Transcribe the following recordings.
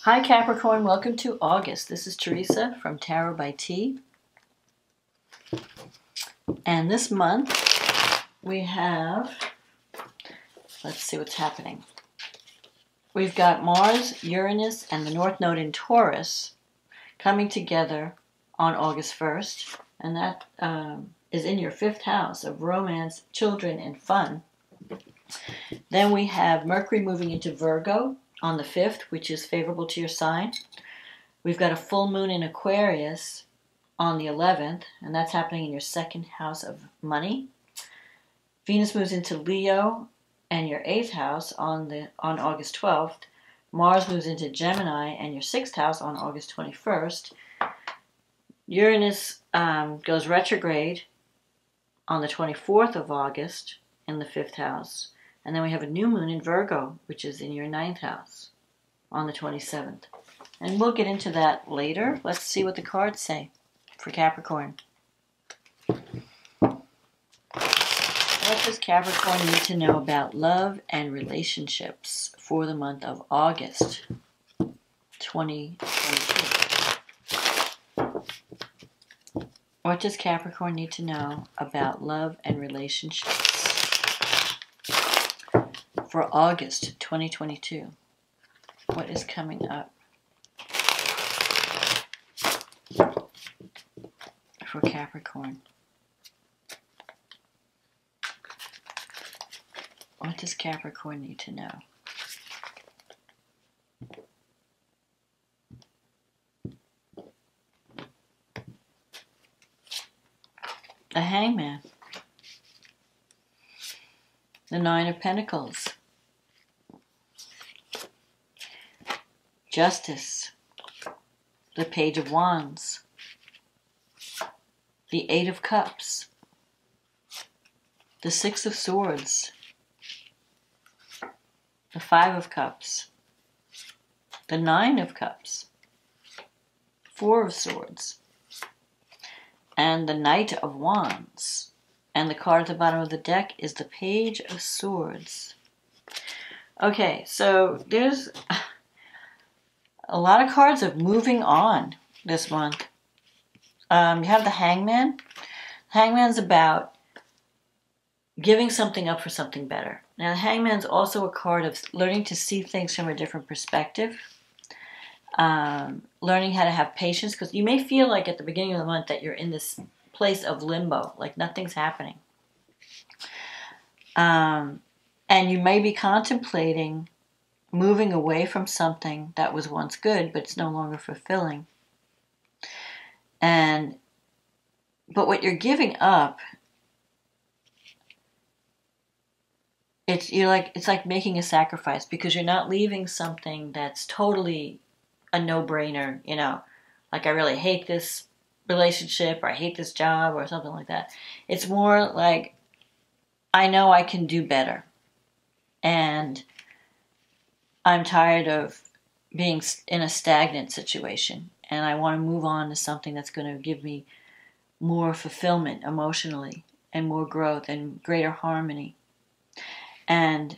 Hi Capricorn, welcome to August. This is Teresa from Tarot by T. And this month we have, let's see what's happening. We've got Mars, Uranus, and the North Node in Taurus coming together on August 1st. And that is in your 5th house of romance, children, and fun. Then we have Mercury moving into Virgo on the 5th, which is favorable to your sign. We've got a full moon in Aquarius on the 11th, and that's happening in your 2nd house of money. Venus moves into Leo and your 8th house on August 12th. Mars moves into Gemini and your 6th house on August 21st. Uranus goes retrograde on the 24th of August in the 5th house. And then we have a new moon in Virgo, which is in your 9th house on the 27th. And we'll get into that later. Let's see what the cards say for Capricorn. What does Capricorn need to know about love and relationships for the month of August 2022? What does Capricorn need to know about love and relationships for August 2022? What is coming up for Capricorn? What does Capricorn need to know? The Hangman. The Nine of Pentacles. Justice. The Page of Wands. The Eight of Cups. The Six of Swords. The Five of Cups. The Nine of Cups. Four of Swords. And the Knight of Wands. And the card at the bottom of the deck is the Page of Swords. Okay, so there's a lot of cards of moving on this month. You have the Hangman. Hangman's about giving something up for something better. Now, the Hangman's also a card of learning to see things from a different perspective. Learning how to have patience, because you may feel like at the beginning of the month that you're in this place of limbo, like nothing's happening. And you may be contemplating moving away from something that was once good, but it's no longer fulfilling. But what you're giving up, it's like making a sacrifice, because you're not leaving something that's totally a no-brainer, you know, like I really hate this relationship, or I hate this job, or something like that. It's more like, I know I can do better, and I'm tired of being in a stagnant situation, and I want to move on to something that's going to give me more fulfillment emotionally, and more growth, and greater harmony, and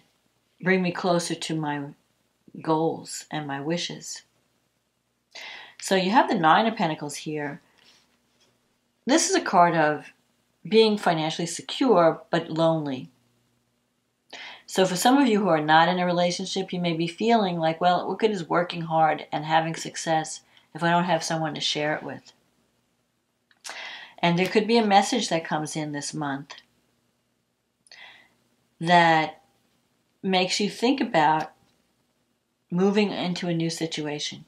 bring me closer to my goals and my wishes. So you have the Nine of Pentacles here. This is a card of being financially secure, but lonely. So for some of you who are not in a relationship, you may be feeling like, well, what good is working hard and having success if I don't have someone to share it with? And there could be a message that comes in this month that makes you think about moving into a new situation.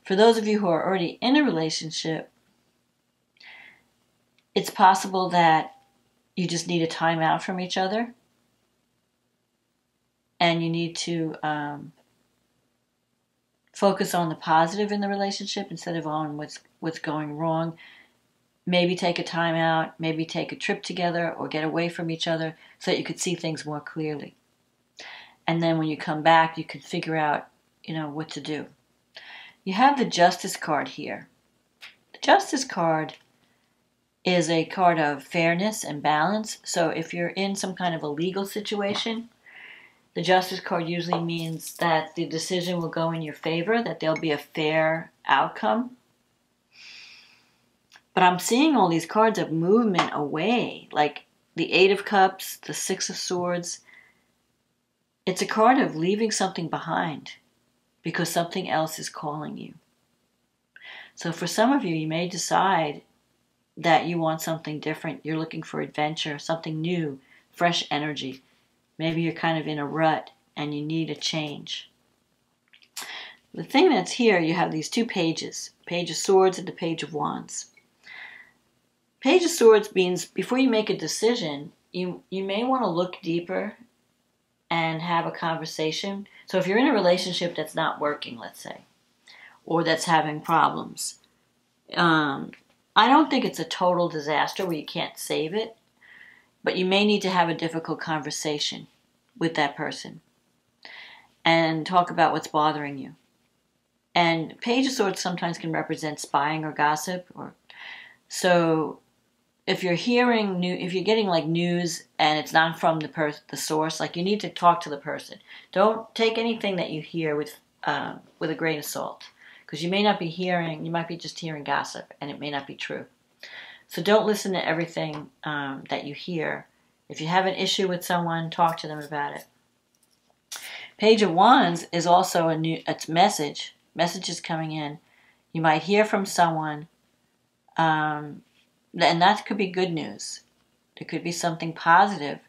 For those of you who are already in a relationship, it's possible that you just need a time out from each other, and you need to focus on the positive in the relationship instead of on what's going wrong. Maybe take a time out, maybe take a trip together, or get away from each other so that you could see things more clearly. And then when you come back, you can figure out, you know, what to do. You have the Justice card here. The Justice card is a card of fairness and balance. So if you're in some kind of a legal situation, The Justice card usually means that the decision will go in your favor, that there'll be a fair outcome. But I'm seeing all these cards of movement away, like the Eight of Cups, the Six of Swords. It's a card of leaving something behind because something else is calling you. So for some of you, you may decide that you want something different. You're looking for adventure, something new, fresh energy. Maybe you're kind of in a rut and you need a change. The thing that's here, you have these two pages, Page of Swords and the Page of Wands. Page of Swords means before you make a decision, you may want to look deeper and have a conversation. So if you're in a relationship that's not working, let's say, or that's having problems, I don't think it's a total disaster where you can't save it, but you may need to have a difficult conversation with that person and talk about what's bothering you. And Page of Swords sometimes can represent spying or gossip, so if you're hearing if you're getting like news and it's not from the source, like you need to talk to the person. Don't take anything that you hear with a grain of salt, because you might be just hearing gossip and it may not be true. So don't listen to everything that you hear. If you have an issue with someone, talk to them about it. Page of Wands is also it's messages coming in. You might hear from someone, and that could be good news. It could be something positive,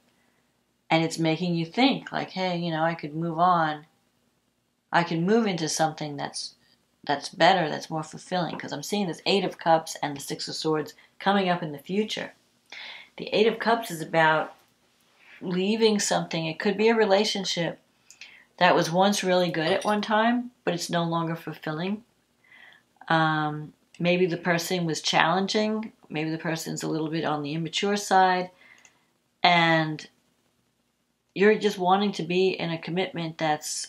and it's making you think, like, hey, I could move on. I can move into something that's better, that's more fulfilling, because I'm seeing this Eight of Cups and the Six of Swords coming up in the future. The Eight of Cups is about leaving something. It could be a relationship that was once really good at one time, but it's no longer fulfilling. Maybe the person was challenging. Maybe the person's a little bit on the immature side. And you're just wanting to be in a commitment that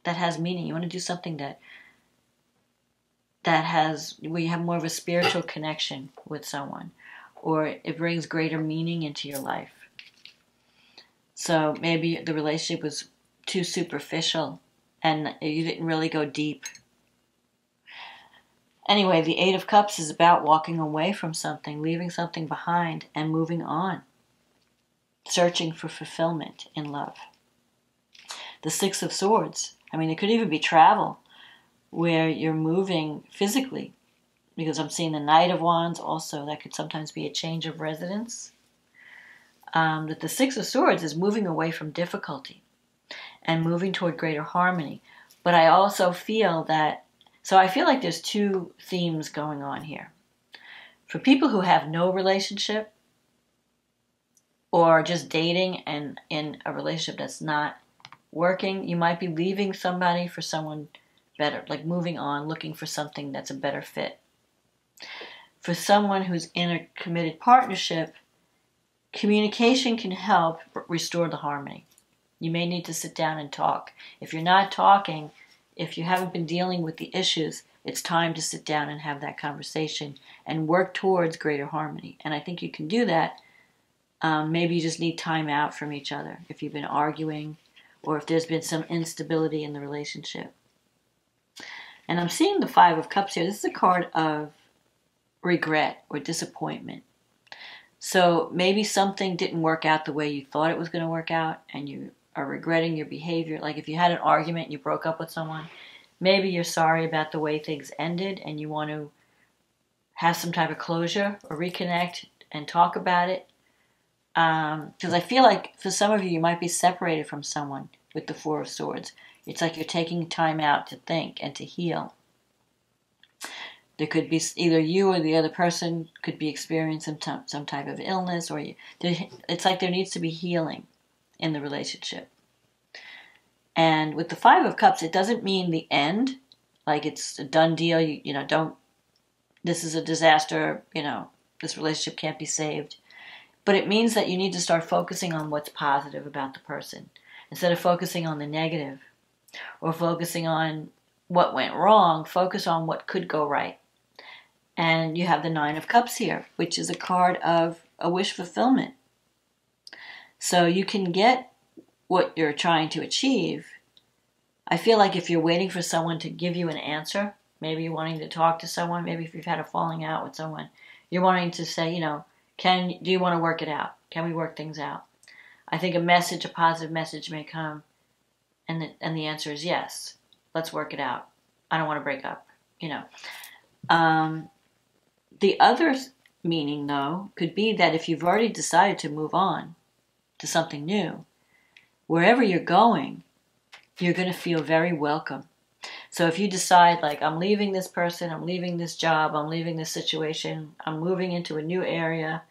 has meaning. You want to do something where you have more of a spiritual connection with someone, or it brings greater meaning into your life. So maybe the relationship was too superficial and you didn't really go deep. Anyway, the Eight of Cups is about walking away from something, leaving something behind, and moving on. Searching for fulfillment in love. The Six of Swords. It could even be travel, where you're moving physically, because I'm seeing the Knight of Wands also. That could sometimes be a change of residence. That the Six of Swords is moving away from difficulty and moving toward greater harmony. But I also feel I feel like there's two themes going on here. For people who have no relationship or just dating and in a relationship that's not working, you might be leaving somebody for someone better, like moving on, looking for something that's a better fit. For someone who's in a committed partnership, communication can help restore the harmony. You may need to sit down and talk. If you're not talking, if you haven't been dealing with the issues, it's time to sit down and have that conversation and work towards greater harmony. And I think you can do that. Maybe you just need time out from each other if you've been arguing or if there's been some instability in the relationship. And I'm seeing the Five of Cups here. This is a card of regret or disappointment. So maybe something didn't work out the way you thought it was going to work out, and you are regretting your behavior. Like if you had an argument and you broke up with someone, maybe you're sorry about the way things ended and you want to have some type of closure or reconnect and talk about it. Because I feel like for some of you, you might be separated from someone with the Four of Swords. It's like you're taking time out to think and to heal. There could be either you or the other person could be experiencing some type of illness, or it's like there needs to be healing in the relationship. And with the Five of Cups, it doesn't mean the end, like it's a done deal. This is a disaster. This relationship can't be saved. But it means that you need to start focusing on what's positive about the person instead of focusing on the negative or focusing on what went wrong. Focus on what could go right. And you have the Nine of Cups here, which is a card of a wish fulfillment. So you can get what you're trying to achieve, I feel like if you're waiting for someone to give you an answer, maybe you're wanting to talk to someone, maybe if you've had a falling out with someone, you're wanting to say, do you want to work it out? Can we work things out? I think a positive message may come, and the answer is yes. Let's work it out. I don't want to break up, The other meaning, though, could be that if you've already decided to move on to something new, wherever you're going, you're going to feel very welcome. So if you decide, like, I'm leaving this person, I'm leaving this job, I'm leaving this situation, I'm moving into a new area,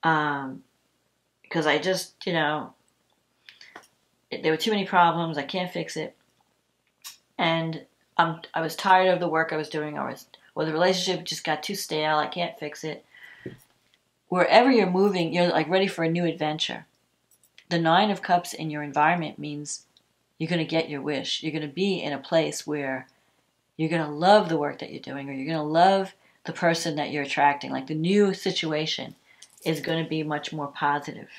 because I just, there were too many problems, I can't fix it, and I was tired of the work I was doing, or the relationship just got too stale, I can't fix it. Wherever you're moving, you're like ready for a new adventure. The Nine of Cups in your environment means you're going to get your wish. You're going to be in a place where you're going to love the work that you're doing, or you're going to love the person that you're attracting. Like, the new situation is going to be much more positive.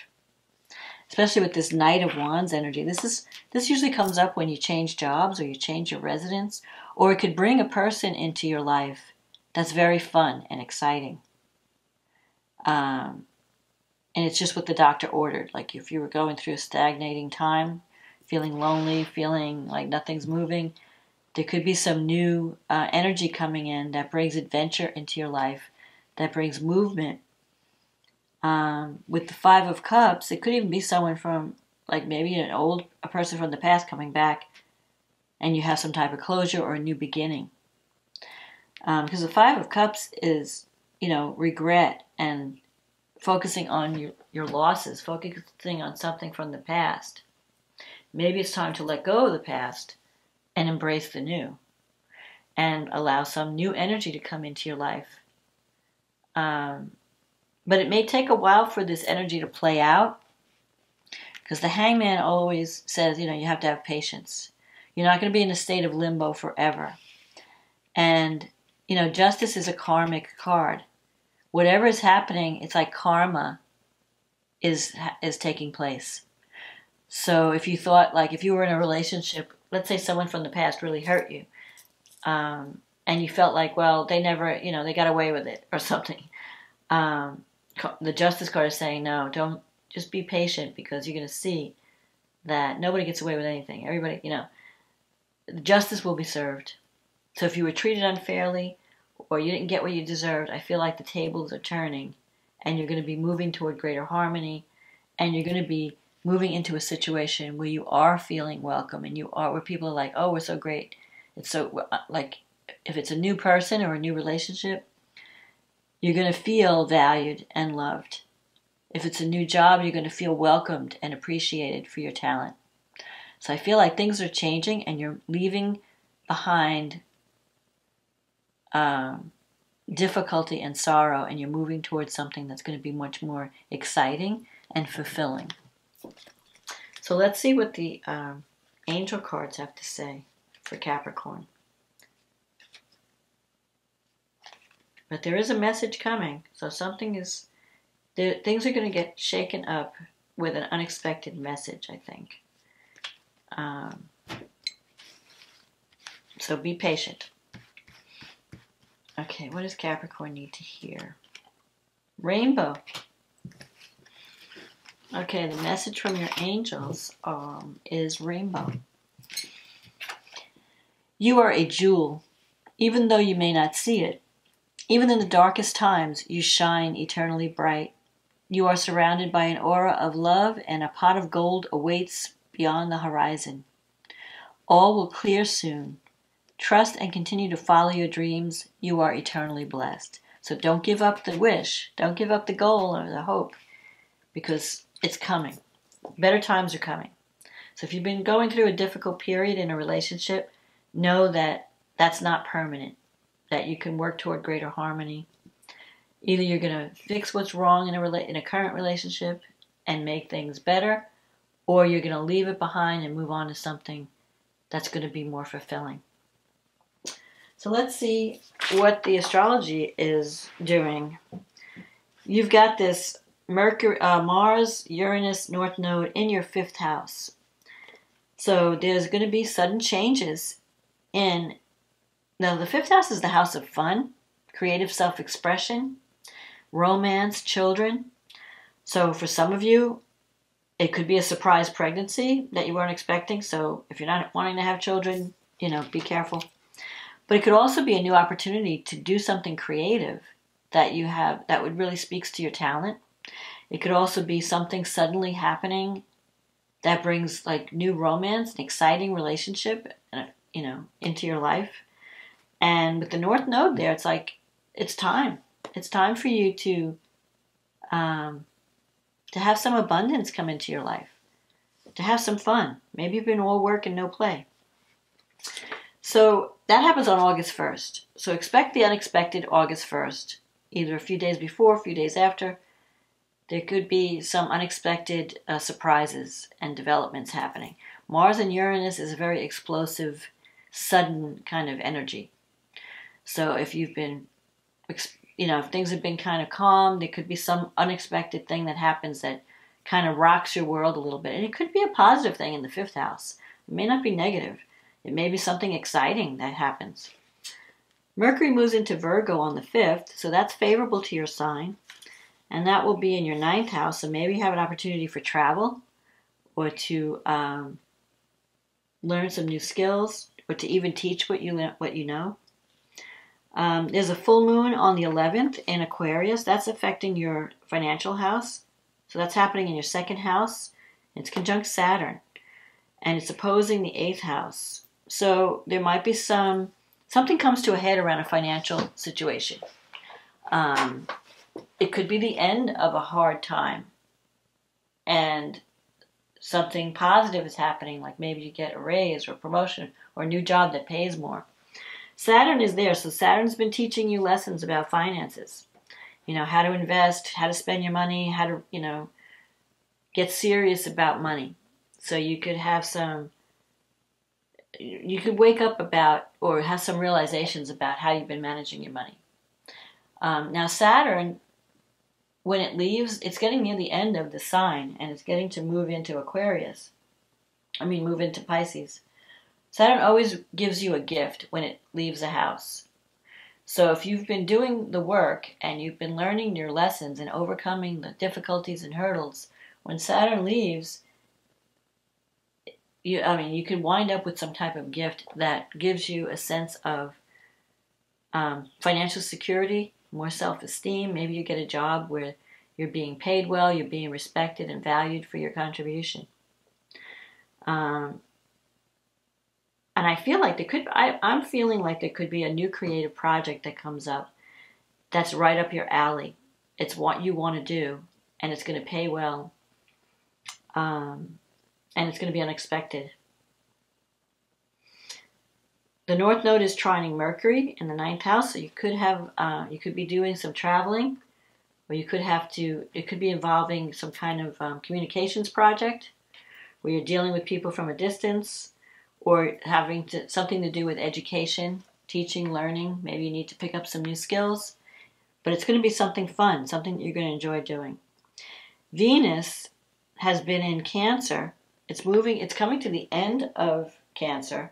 Especially with this Knight of Wands energy. This usually comes up when you change jobs, or you change your residence, or it could bring a person into your life that's very fun and exciting. And it's just what the doctor ordered. Like, if you were going through a stagnating time, feeling lonely, feeling like nothing's moving, there could be some new energy coming in that brings adventure into your life, that brings movement. With the Five of Cups, it could even be someone from, like, maybe a person from the past coming back, and you have some type of closure or a new beginning. Because the Five of Cups is, regret and focusing on your losses, focusing on something from the past. Maybe it's time to let go of the past and embrace the new, and allow some new energy to come into your life. But it may take a while for this energy to play out, because the Hangman always says, you have to have patience. You're not going to be in a state of limbo forever. And, Justice is a karmic card. Whatever is happening, it's like karma is taking place. So if you thought, like, if you were in a relationship, let's say someone from the past really hurt you, and you felt like, well, they never, they got away with it or something. The Justice card is saying, no, don't, just be patient, because you're going to see that nobody gets away with anything. Everybody, justice will be served. So if you were treated unfairly, or you didn't get what you deserved, I feel like the tables are turning, and you're going to be moving toward greater harmony, and you're going to be moving into a situation where you are feeling welcome, and where people are like, oh, we're so great. It's so, like, if it's a new person or a new relationship, you're going to feel valued and loved. If it's a new job, you're going to feel welcomed and appreciated for your talent. So I feel like things are changing, and you're leaving behind difficulty and sorrow, and you're moving towards something that's going to be much more exciting and fulfilling. So let's see what the angel cards have to say for Capricorn. But there is a message coming, so things are going to get shaken up with an unexpected message, I think. So be patient. Okay, what does Capricorn need to hear? Rainbow. Okay, the message from your angels is rainbow. You are a jewel, even though you may not see it. Even in the darkest times, you shine eternally bright. You are surrounded by an aura of love, and a pot of gold awaits beyond the horizon. All will clear soon. Trust and continue to follow your dreams. You are eternally blessed. So don't give up the wish. Don't give up the goal or the hope, because it's coming. Better times are coming. So if you've been going through a difficult period in a relationship, know that that's not permanent, that you can work toward greater harmony. Either you're going to fix what's wrong in a current relationship and make things better, or you're going to leave it behind and move on to something that's going to be more fulfilling. So let's see what the astrology is doing. You've got this Mars, Uranus, North Node in your 5th house. So there's going to be sudden changes in. Now, the fifth house is the house of fun, creative self-expression, romance, children. So for some of you, it could be a surprise pregnancy that you weren't expecting. So if you're not wanting to have children, be careful. But it could also be a new opportunity to do something creative that you have that would really speaks to your talent. It could also be something suddenly happening that brings like new romance, an exciting relationship, into your life. And with the North Node there, it's like it's time. It's time for you to have some abundance come into your life, to have some fun. Maybe you've been all work and no play. So that happens on August 1st. So expect the unexpected August 1st, either a few days before, a few days after. There could be some unexpected surprises and developments happening. Mars and Uranus is a very explosive, sudden kind of energy. So if you've been, if things have been kind of calm, there could be some unexpected thing that happens that kind of rocks your world a little bit. And it could be a positive thing in the fifth house. It may not be negative. It may be something exciting that happens. Mercury moves into Virgo on the 5th, so that's favorable to your sign. And that will be in your 9th house, so maybe you have an opportunity for travel or to learn some new skills or to even teach what you know. There's a full moon on the 11th in Aquarius. That's affecting your financial house. So that's happening in your 2nd house. It's conjunct Saturn. And it's opposing the 8th house. So there might be something comes to a head around a financial situation. It could be the end of a hard time. And something positive is happening, like maybe you get a raise or a promotion or a new job that pays more. Saturn is there, so Saturn's been teaching you lessons about finances. How to invest, how to spend your money, how to, get serious about money. So you could wake up about or have some realizations about how you've been managing your money. Now Saturn, when it leaves, it's getting near the end of the sign and it's getting to move into Aquarius. Move into Pisces. Saturn always gives you a gift when it leaves a house. So if you've been doing the work and you've been learning your lessons and overcoming the difficulties and hurdles, when Saturn leaves, you could wind up with some type of gift that gives you a sense of financial security, more self-esteem. Maybe you get a job where you're being paid well, you're being respected and valued for your contribution. And I feel like I'm feeling like there could be a new creative project that comes up that's right up your alley. It's what you want to do, and it's going to pay well. And it's going to be unexpected. The North Node is trining Mercury in the 9th house, so you could be doing some traveling, or it could be involving some kind of communications project where you're dealing with people from a distance, or having something to do with education, teaching, learning. Maybe you need to pick up some new skills, but it's going to be something fun, something that you're going to enjoy doing. Venus has been in Cancer. It's coming to the end of Cancer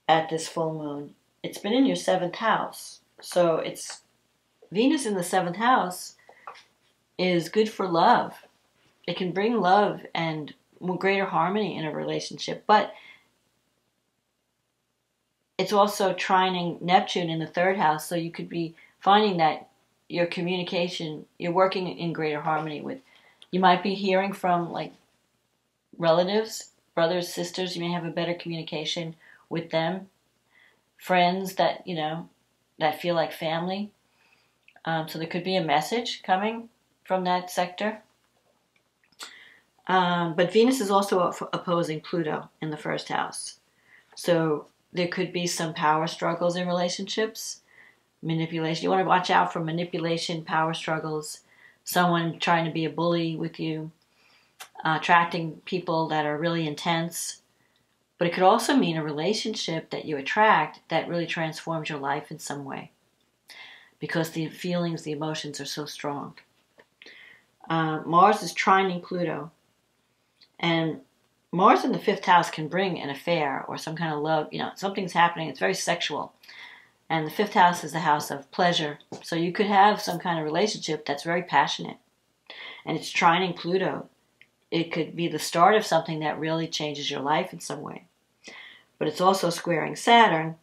at this full moon. It's been in your 7th house. So Venus in the 7th house is good for love. It can bring love and greater harmony in a relationship, but it's also trining Neptune in the 3rd house, so you could be finding that your communication, you're working in greater harmony with. You might be hearing from like relatives, brothers, sisters. You may have a better communication with them. Friends that, that feel like family. So there could be a message coming from that sector. But Venus is also opposing Pluto in the 1st house. So there could be some power struggles in relationships, manipulation. You want to watch out for manipulation, power struggles, someone trying to be a bully with you, attracting people that are really intense. But it could also mean a relationship that you attract that really transforms your life in some way, because the feelings, the emotions are so strong. Mars is trining Pluto. And Mars in the 5th house can bring an affair or some kind of love. Something's happening. It's very sexual. And the 5th house is the house of pleasure. So you could have some kind of relationship that's very passionate. And it's trining Pluto. It could be the start of something that really changes your life in some way. But it's also squaring Saturn.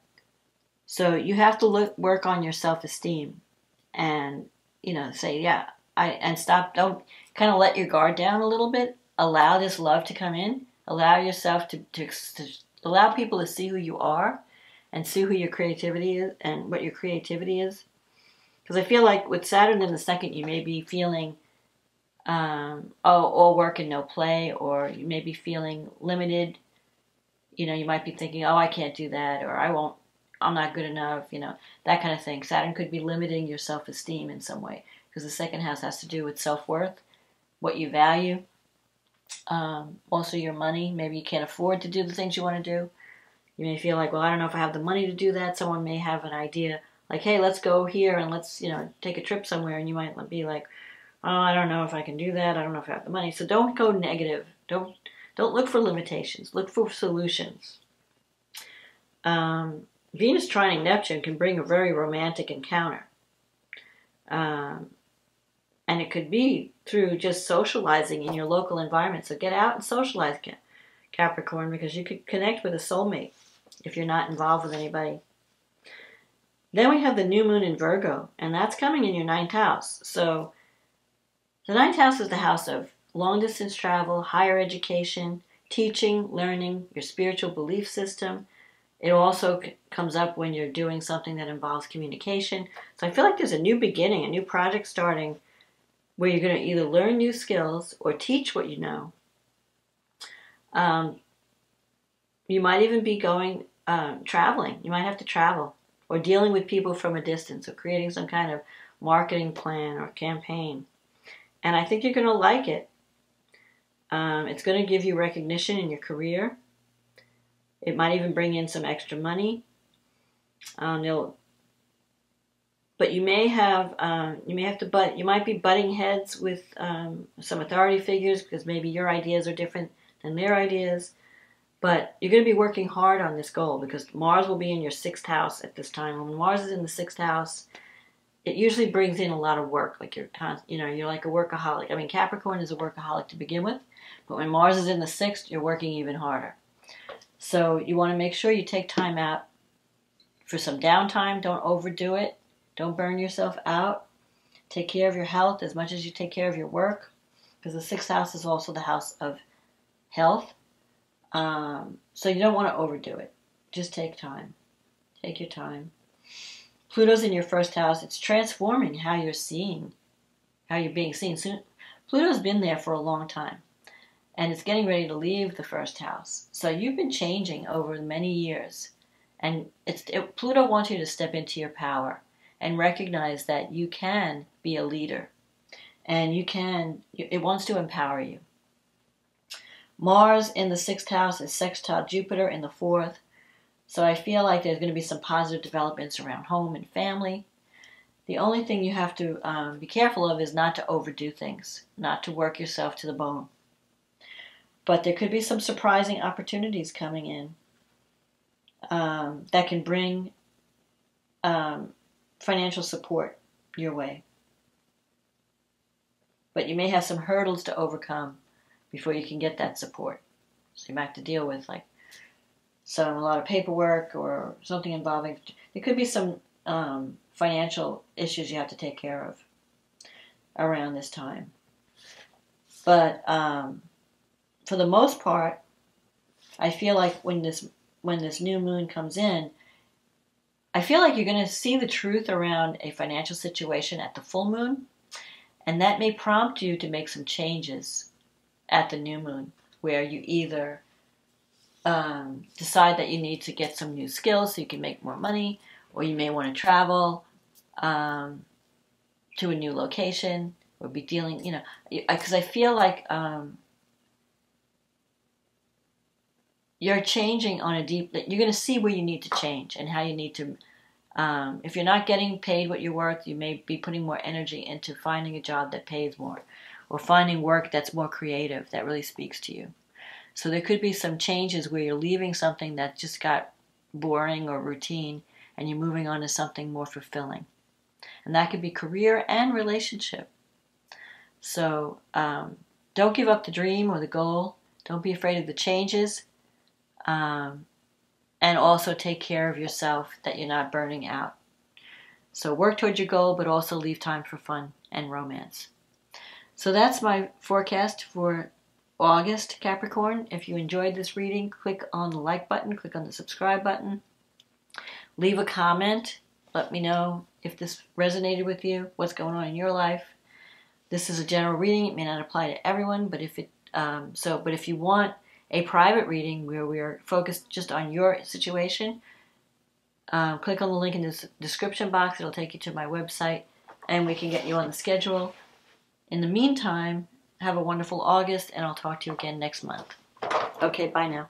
So you have to work on your self-esteem. And, say, yeah, and stop. Don't kind of let your guard down a little bit. Allow this love to come in. Allow yourself to allow people to see who you are and see who your creativity is and what your creativity is. Because I feel like with Saturn in the 2nd, you may be feeling, all work and no play, or you may be feeling limited. You might be thinking, I can't do that, or I'm not good enough, that kind of thing. Saturn could be limiting your self-esteem in some way, because the 2nd house has to do with self-worth, what you value. Also your money. Maybe you can't afford to do the things you want to do. You may feel like, well, I don't know if I have the money to do that. Someone may have an idea like, hey, let's go here and let's, take a trip somewhere. And you might be like, oh, I don't know if I can do that. I don't know if I have the money. So don't go negative. Don't look for limitations. Look for solutions. Venus trining Neptune can bring a very romantic encounter. And it could be through just socializing in your local environment. So get out and socialize, Capricorn, because you could connect with a soulmate if you're not involved with anybody. Then we have the new moon in Virgo, and that's coming in your 9th house. So the 9th house is the house of long-distance travel, higher education, teaching, learning, your spiritual belief system. It also comes up when you're doing something that involves communication. So I feel like there's a new beginning, a new project starting, where you're going to either learn new skills or teach what you know. You might even be going traveling. You might have to travel, or dealing with people from a distance, or creating some kind of marketing plan or campaign. And I think you're going to like it. It's going to give you recognition in your career. It might even bring in some extra money. But you may have you might be butting heads with some authority figures, because maybe your ideas are different than their ideas. But you're going to be working hard on this goal, because Mars will be in your 6th house at this time. When Mars is in the 6th house, it usually brings in a lot of work. Like you're like a workaholic. I mean, Capricorn is a workaholic to begin with, but when Mars is in the 6th, you're working even harder. So you want to make sure you take time out for some downtime. Don't overdo it. Don't burn yourself out. Take care of your health as much as you take care of your work, because the 6th house is also the house of health. So you don't want to overdo it. Just take time. Take your time. Pluto's in your 1st house. It's transforming how you're being seen. Pluto's been there for a long time, and it's getting ready to leave the 1st house. So you've been changing over many years, and Pluto wants you to step into your power and recognize that you can be a leader, and it wants to empower you. Mars in the 6th house is sextile Jupiter in the 4th. So I feel like there's going to be some positive developments around home and family. The only thing you have to be careful of is not to overdo things, not to work yourself to the bone. But there could be some surprising opportunities coming in that can bring financial support your way. But you may have some hurdles to overcome before you can get that support. So you might have to deal with a lot of paperwork or something involving. There could be some financial issues you have to take care of around this time. But for the most part, I feel like when this new moon comes in, I feel like you're going to see the truth around a financial situation at the full moon, and that may prompt you to make some changes at the new moon, where you either decide that you need to get some new skills so you can make more money, or you may want to travel to a new location, or be dealing, because I feel like you're changing on a deep, you're going to see where you need to change and how you need to, if you're not getting paid what you're worth, you may be putting more energy into finding a job that pays more, or finding work that's more creative, that really speaks to you. So there could be some changes where you're leaving something that just got boring or routine and you're moving on to something more fulfilling. And that could be career and relationship. So don't give up the dream or the goal. Don't be afraid of the changes. And also take care of yourself that you're not burning out. So work towards your goal, but also leave time for fun and romance. So that's my forecast for August, Capricorn. If you enjoyed this reading, click on the like button, click on the subscribe button. Leave a comment. Let me know if this resonated with you, what's going on in your life. This is a general reading. It may not apply to everyone, but if you want a private reading where we are focused just on your situation, click on the link in the description box. It'll take you to my website, and we can get you on the schedule. In the meantime, have a wonderful August, and I'll talk to you again next month. Okay, bye now.